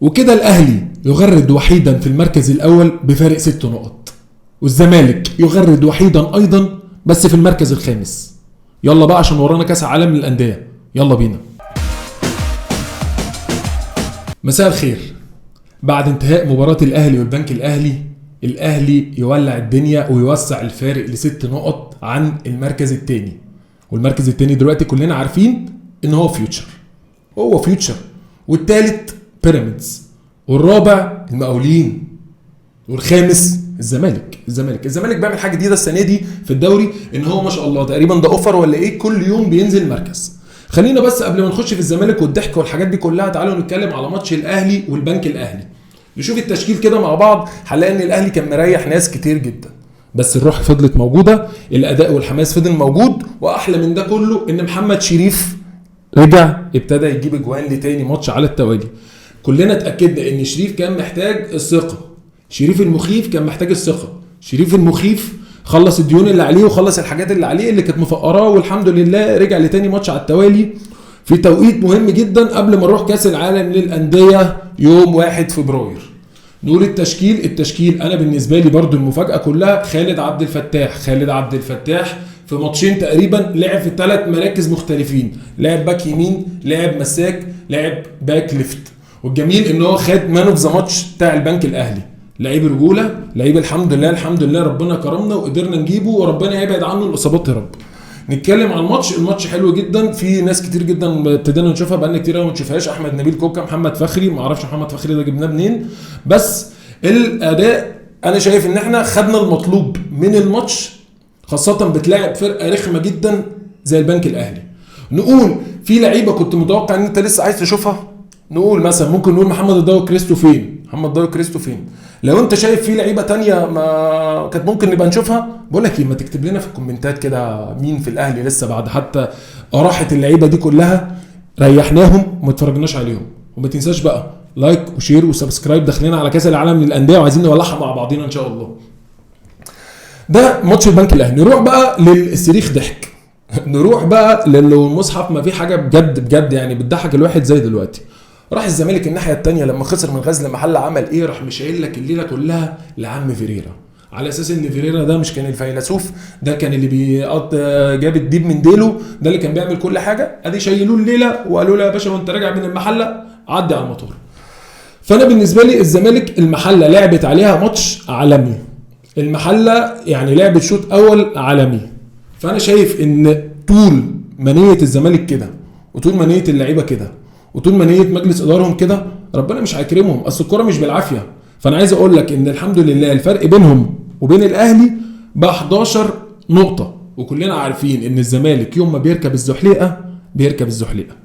وكده الاهلي يغرد وحيدا في المركز الاول بفارق 6 نقط، والزمالك يغرد وحيدا ايضا بس في المركز الخامس. يلا بقى عشان ورانا كاس عالم للانديه، يلا بينا. مساء الخير. بعد انتهاء مباراة الاهلي والبنك الاهلي يولع الدنيا ويوسع الفارق ل6 نقط عن المركز الثاني، والمركز الثاني دلوقتي كلنا عارفين ان هو فيوتشر، والثالث بيراميدز، والرابع المقاولين، والخامس الزمالك بيعمل حاجه جديده السنه دي في الدوري، ان هو ما شاء الله تقريبا ده اوفر ولا ايه، كل يوم بينزل مركز. خلينا بس قبل ما نخش في الزمالك والضحك والحاجات دي كلها، تعالوا نتكلم على ماتش الاهلي والبنك الاهلي. نشوف التشكيل كده مع بعض. هنلاقي ان الاهلي كان مريح ناس كتير جدا، بس الروح فضلت موجوده، الاداء والحماس فضل موجود، واحلى من ده كله ان محمد شريف رجع ابتدى يجيب اجوان لتاني ماتش على التوالي. كلنا اتاكدنا ان شريف كان محتاج الثقه، شريف المخيف كان محتاج الثقه. شريف المخيف خلص الديون اللي عليه وخلص الحاجات اللي عليه اللي كانت مفقراه، والحمد لله رجع لتاني ماتش على التوالي في توقيت مهم جدا قبل ما نروح كاس العالم للانديه يوم 1 فبراير. نقول التشكيل انا بالنسبه لي برضو المفاجاه كلها خالد عبد الفتاح في ماتشين تقريبا لعب في 3 مراكز مختلفين، لعب باك يمين، لعب مساك، لعب باك ليفت. والجميل ان هو خد مان اوف ذا ماتش بتاع البنك الاهلي. لعيب رجوله، لعيب الحمد لله ربنا كرمنا وقدرنا نجيبه، وربنا يبعد عنه الاصابات يا رب. نتكلم عن الماتش حلو جدا، في ناس كتير جدا ابتدينا نشوفها بقالنا كتير قوي ما نشوفهاش. احمد نبيل كوكا، محمد فخري، ما اعرفش محمد فخري ده جبناه منين، بس الاداء انا شايف ان احنا خدنا المطلوب من الماتش، خاصه بتلاعب فرقه رخمه جدا زي البنك الاهلي. نقول في لعيبه كنت متوقع ان انت لسه عايز تشوفها، نقول مثلا ممكن نقول محمد ضاو كريستو فين. لو انت شايف في لعيبه تانية ما كانت ممكن نبقى نشوفها، بقول لك ايه، ما تكتب لنا في الكومنتات كده مين في الاهلي لسه بعد حتى راحه اللعيبه دي كلها ريحناهم وما اتفرجناش عليهم. وما تنساش بقى لايك وشير وسبسكرايب، داخلين على كاس العالم للانديه وعايزين نولعها مع بعضينا ان شاء الله. ده ماتش البنك الاهلي. نروح بقى للصريخ ضحك نروح بقى للمصحف، ما في حاجه بجد يعني بتضحك الواحد زي دلوقتي. راح الزمالك الناحيه الثانيه لما خسر من غزل المحله، عمل ايه؟ راح مشايل لك الليله كلها لعم فيريرا، على اساس ان فيريرا ده مش كان الفيلسوف، ده كان اللي جاب الديب من ديله، ده اللي كان بيعمل كل حاجه. ادي شايلوه الليله وقالوا له يا باشا وانت راجع من المحله عدي على المطار. فانا بالنسبه لي الزمالك المحله لعبت عليها ماتش عالمي، المحله يعني لعبت شوط اول عالمي. فانا شايف ان طول ما نيه الزمالك كده، وطول ما نيه اللعيبه كده، وطول ما نيه مجلس ادارهم كده، ربنا مش هيكرمهم. اصل الكوره مش بالعافيه. فانا عايز اقول لك ان الحمد لله الفرق بينهم وبين الاهلي ب 11 نقطه، وكلنا عارفين ان الزمالك يوم ما بيركب الزحليقه.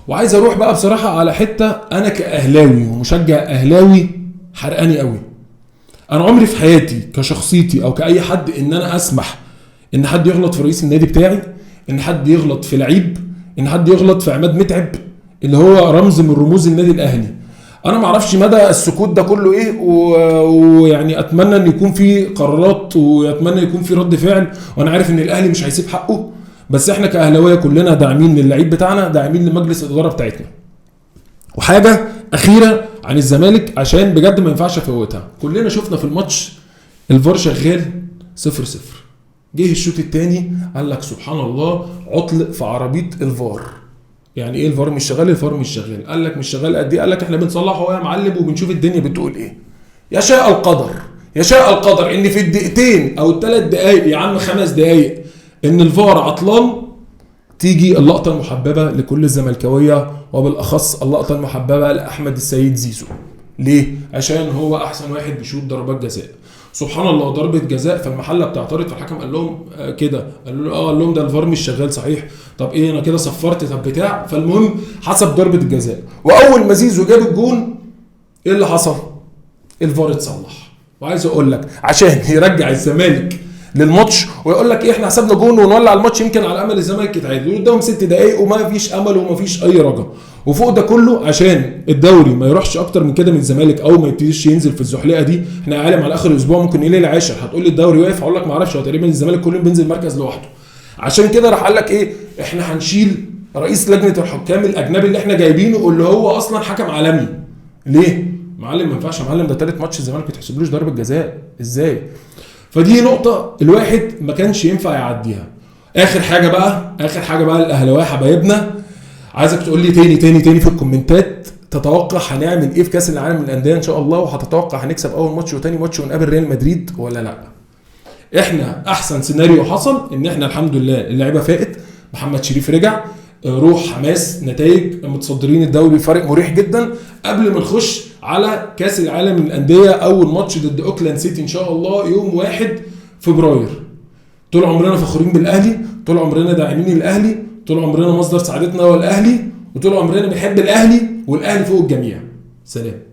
وعايز اروح بقى بصراحه على حته، انا كاهلاوي ومشجع اهلاوي حرقاني قوي. انا عمري في حياتي كشخصيتي او كاي حد ان انا اسمح ان حد يغلط في رئيس النادي بتاعي، ان حد يغلط في لعيب، ان حد يغلط في عماد متعب اللي هو رمز من رموز النادي الاهلي. انا ما اعرفش مدى السكوت ده كله ايه، ويعني اتمنى ان يكون في قرارات، واتمنى يكون في رد فعل، وانا عارف ان الاهلي مش هيسيب حقه، بس احنا كاهلاويه كلنا داعمين للعيب بتاعنا، داعمين لمجلس الاداره بتاعتنا. وحاجه اخيره عن الزمالك عشان بجد ما ينفعش افوتها، كلنا شفنا في الماتش الفار شغال 0-0، جه الشوط الثاني قال لك سبحان الله عطل في عربيه الفار. يعني ايه الفار مش شغال؟ الفار مش شغال. قال لك مش شغال قد ايه؟ قال لك احنا بنصلحه يا معلم وبنشوف الدنيا بتقول ايه. يشاء القدر ان في الدقيقتين او ال3 دقائق يا عم 5 دقائق ان الفار عطلان، تيجي اللقطه المحببه لكل الزملكاويه، وبالاخص اللقطه المحببه لاحمد السيد زيزو. ليه؟ عشان هو احسن واحد بيشوط ضربات جزاء. سبحان الله ضربه جزاء، فالمحله بتعترض، فالحكم قال لهم كده، قال لهم ده الفار مش شغال صحيح. طب ايه انا كده صفرت طب بتاع. فالمهم حسب ضربه الجزاء، واول ما زيزو جاب الجون ايه اللي حصل؟ الفار اتصلح. وعايز اقول لك عشان يرجع الزمالك للماتش ويقول لك ايه احنا حسبنا جون ونولع الماتش، يمكن على امل الزمالك يتعادل قدامهم 6 دقائق وما فيش امل وما فيش اي رجا. وفوق ده كله عشان الدوري ما يروحش اكتر من كده من الزمالك او ما يبتديش ينزل في الزحليقه دي. احنا عالم على اخر الاسبوع ممكن يلي العاشر، هتقول لي الدوري واقف، هقول لك ما اعرفش، هو تقريبا الزمالك كل يوم بينزل مركز لوحده. عشان كده راح قال لك ايه، احنا هنشيل رئيس لجنه الحكام الاجنبي اللي احنا جايبينه، اللي هو اصلا حكم عالمي، ليه؟ معلم ما ينفعش يا معلم، ده تالت ماتش الزمالك ما تحسبلوش ضربه جزاء ازاي؟ فدي نقطه الواحد ما كانش ينفع يعديها. اخر حاجه بقى الاهلاويه حبايبنا، عايزك تقول لي تاني في الكومنتات تتوقع هنعمل ايه في كاس العالم للانديه ان شاء الله، وهتتوقع هنكسب اول ماتش وتاني ماتش ونقابل ريال مدريد ولا لا؟ احنا احسن سيناريو حصل ان احنا الحمد لله اللعيبه فاقت، محمد شريف رجع، روح، حماس، نتائج، متصدرين الدوري فرق مريح جدا قبل ما نخش على كاس العالم للانديه. اول ماتش ضد اوكلاند سيتي ان شاء الله يوم 1 فبراير. طول عمرنا فخورين بالاهلي، طول عمرنا داعمين الاهلي، طول عمرنا مصدر سعادتنا هو الاهلي، وطول عمرنا بنحب الاهلي، والاهلي فوق الجميع. سلام.